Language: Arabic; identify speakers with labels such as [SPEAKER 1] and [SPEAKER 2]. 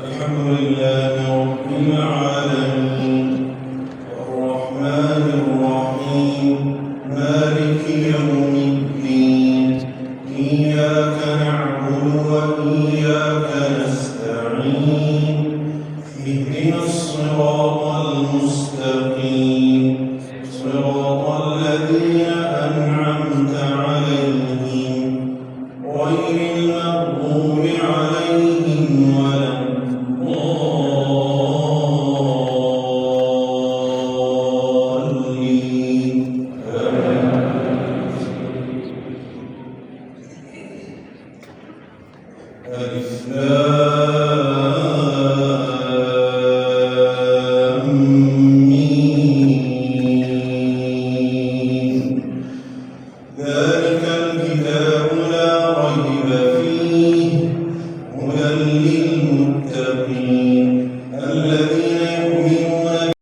[SPEAKER 1] الحمد لله رب العالمين الرحمن الرحيم مالك يوم الدين إياك نعبد وإياك نستعين اهدنا الصراط المستقيم صراط الذين أنعمت عليهم غير المغضوب عليهم ولا الضالين آمين.